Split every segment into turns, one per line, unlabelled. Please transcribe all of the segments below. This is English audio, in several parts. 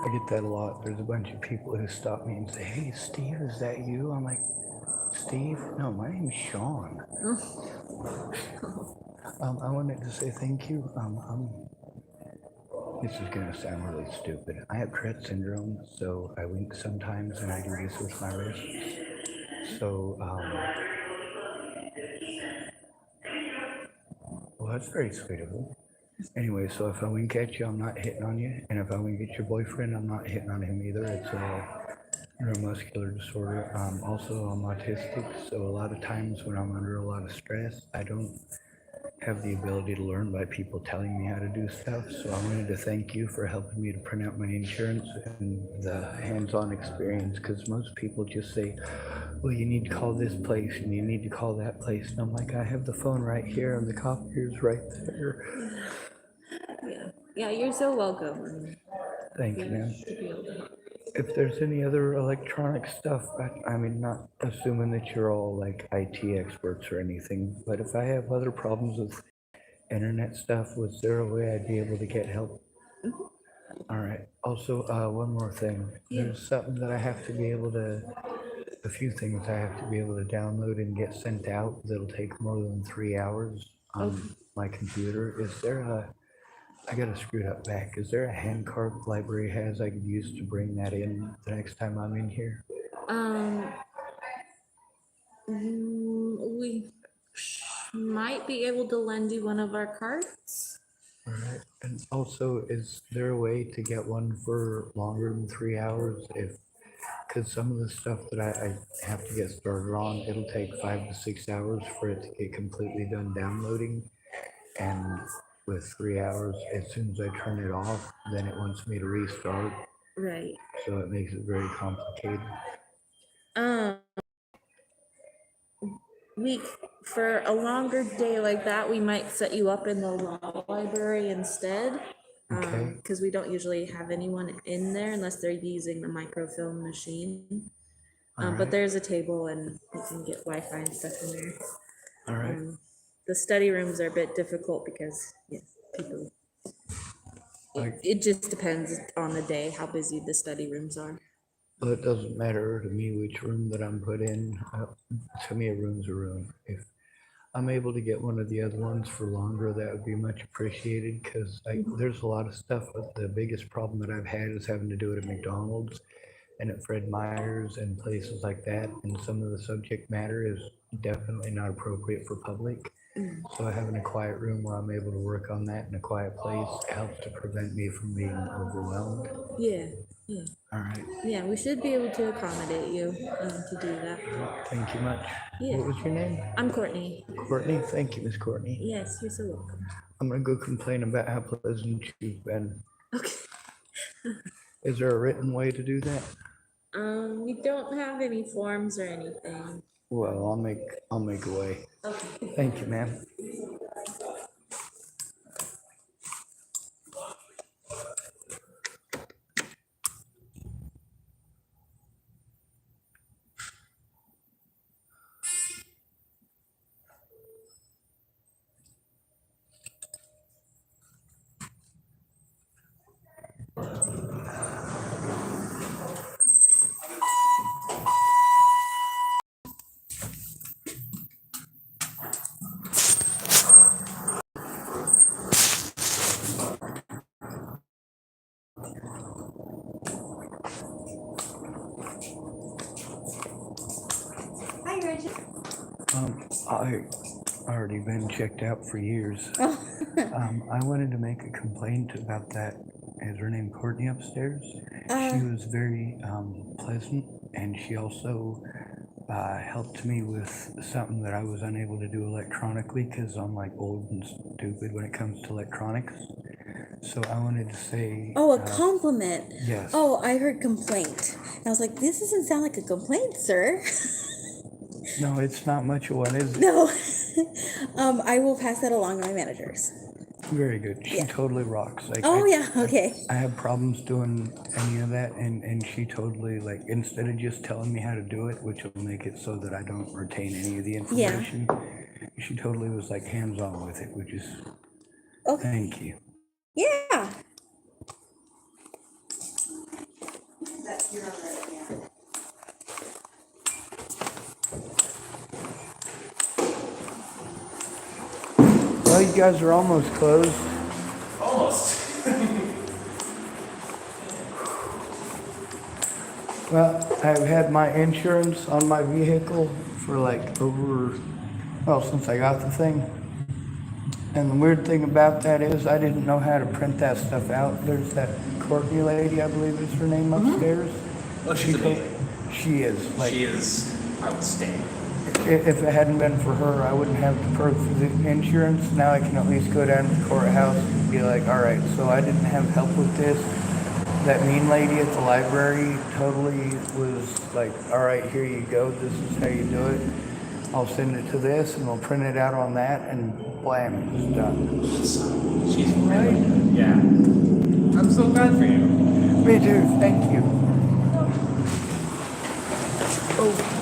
I get that a lot. There's a bunch of people who stop me and say, "Hey, Steve, is that you?" I'm like, "Steve? No, my name's Sean." I wanted to say thank you. This is gonna sound really stupid. I have Tourette syndrome, so I wink sometimes, and I do this with my wrist. So, well, that's very sweet of you. Anyway, so if I wink at you, I'm not hitting on you, and if I wink at your boyfriend, I'm not hitting on him either. It's a neuromuscular disorder. Also, I'm autistic, so a lot of times when I'm under a lot of stress, I don't have the ability to learn by people telling me how to do stuff. So I wanted to thank you for helping me to print out my insurance and the hands-on experience, because most people just say, well, you need to call this place and you need to call that place. And I'm like, I have the phone right here and the copier's right there.
Yeah, you're so welcome.
Thank you, man. If there's any other electronic stuff, I mean, not assuming that you're all like IT experts or anything, but if I have other problems with internet stuff, was there a way I'd be able to get help? All right. Also, one more thing. There's something that I have to be able to, a few things I have to be able to download and get sent out that'll take more than 3 hours on my computer. Is there I got a screwed up back. Is there a hand card library has I could use to bring that in the next time I'm in here?
We might be able to lend you one of our cards.
All right. And also, is there a way to get one for longer than 3 hours? Because some of the stuff that I have to get started on, it'll take 5 to 6 hours for it to get completely done downloading. And with 3 hours, as soon as I turn it off, then it wants me to restart.
Right.
So it makes it very complicated.
We for a longer day like that, we might set you up in the law library instead.
Okay.
Because we don't usually have anyone in there unless they're using the microfilm machine. But there's a table and you can get Wi-Fi and stuff in there.
All right.
The study rooms are a bit difficult because people. It just depends on the day how busy the study rooms are.
Well, it doesn't matter to me which room that I'm put in. To me, a room's a room. If I'm able to get one of the other ones for longer, that would be much appreciated, because there's a lot of stuff. But the biggest problem that I've had is having to do it at McDonald's and at Fred Meyer's and places like that. And some of the subject matter is definitely not appropriate for public. So having a quiet room where I'm able to work on that in a quiet place helps to prevent me from being overwhelmed.
Yeah.
All right.
Yeah, we should be able to accommodate you to do that.
Thank you much.
Yeah.
What was your name?
I'm Courtney.
Courtney. Thank you, Miss Courtney.
Yes, you're so welcome.
I'm gonna go complain about how pleasant you've been.
Okay.
Is there a written way to do that?
We don't have any forms or anything.
Well, I'll make a way.
Okay.
Thank you, ma'am.
Hi, Reggie.
I already been checked out for years. I wanted to make a complaint about that. Is her name Courtney upstairs? She was very pleasant, and she also helped me with something that I was unable to do electronically because I'm like old and stupid when it comes to electronics. So I wanted to say.
Oh, a compliment.
Yes.
Oh, I heard complaint. And I was like, this doesn't sound like a complaint, sir.
No, it's not much of one, is it?
No. I will pass that along to my managers.
Very good. She totally rocks. Like,
Oh, yeah. Okay.
I have problems doing any of that, and she totally, like, instead of just telling me how to do it, which will make it so that I don't retain any of the information, she totally was like hands-on with it, which is
Okay.
thank you.
Yeah.
Well, you guys are almost closed.
Almost.
Well, I've had my insurance on my vehicle for like since I got the thing. And the weird thing about that is I didn't know how to print that stuff out. There's that Courtney lady, I believe is her name upstairs.
Well, she's amazing.
She is. Like,
She is outstanding.
if it hadn't been for her, I wouldn't have the proof of the insurance. Now I can at least go down to the courthouse and be like, all right, so I didn't have help with this. That mean lady at the library totally was like, all right, here you go. This is how you do it. I'll send it to this and we'll print it out on that and blam, it's done.
She's right. Yeah. I'm so glad for you.
Me too, thank you. Oh.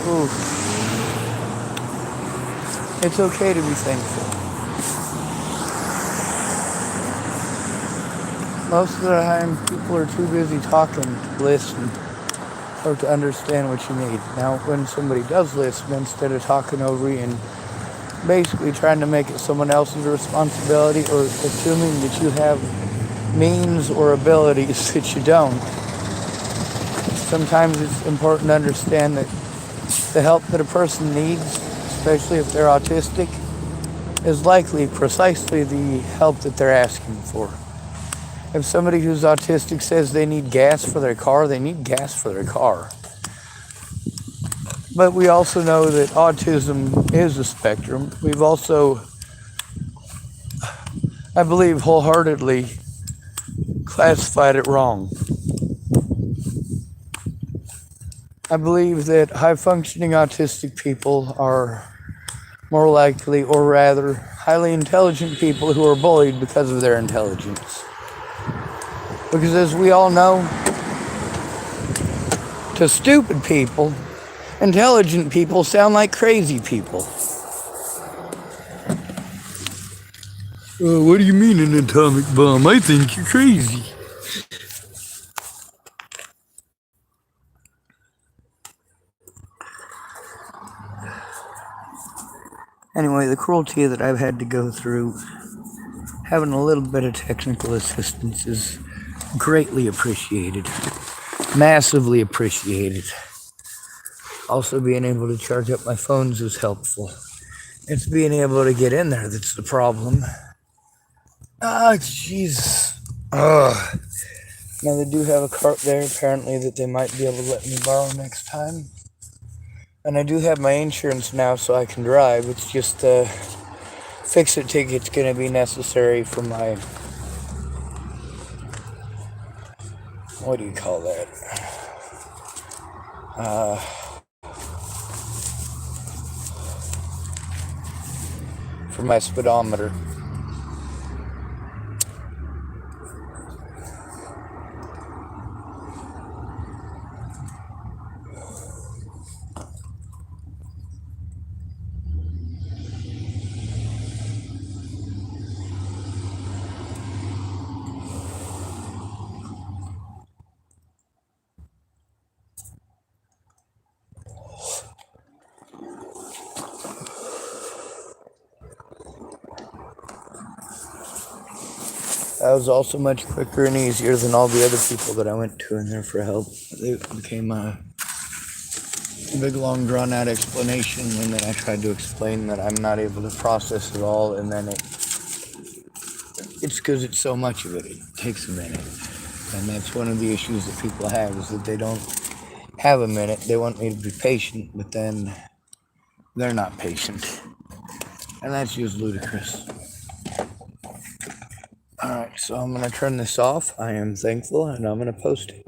Ooh. It's okay to be thankful. Most of the time, people are too busy talking to listen or to understand what you need. Now, when somebody does listen, instead of talking over you and basically trying to make it someone else's responsibility or assuming that you have means or abilities that you don't, sometimes it's important to understand that the help that a person needs, especially if they're autistic, is likely precisely the help that they're asking for. If somebody who's autistic says they need gas for their car, they need gas for their car. But we also know that autism is a spectrum. We've also, I believe, wholeheartedly classified it wrong. I believe that high-functioning autistic people are more likely, or rather, highly intelligent people who are bullied because of their intelligence. Because as we all know, to stupid people, intelligent people sound like crazy people. What do you mean an atomic bomb? I think you're crazy. Anyway, the cruelty that I've had to go through, having a little bit of technical assistance is greatly appreciated. Massively appreciated. Also, being able to charge up my phones is helpful. It's being able to get in there that's the problem. Jeez. Ugh. Now, they do have a cart there, apparently, that they might be able to let me borrow next time. And I do have my insurance now, so I can drive. It's just fix-it ticket's going to be necessary for my... What do you call that? For my speedometer. That was also much quicker and easier than all the other people that I went to in there for help. It became a big, long, drawn-out explanation, and then I tried to explain that I'm not able to process it all, and then it's because it's so much of it. It takes a minute. And that's one of the issues that people have, is that they don't have a minute. They want me to be patient, but then they're not patient. And that's just ludicrous. Alright, so I'm going to turn this off. I am thankful, and I'm going to post it.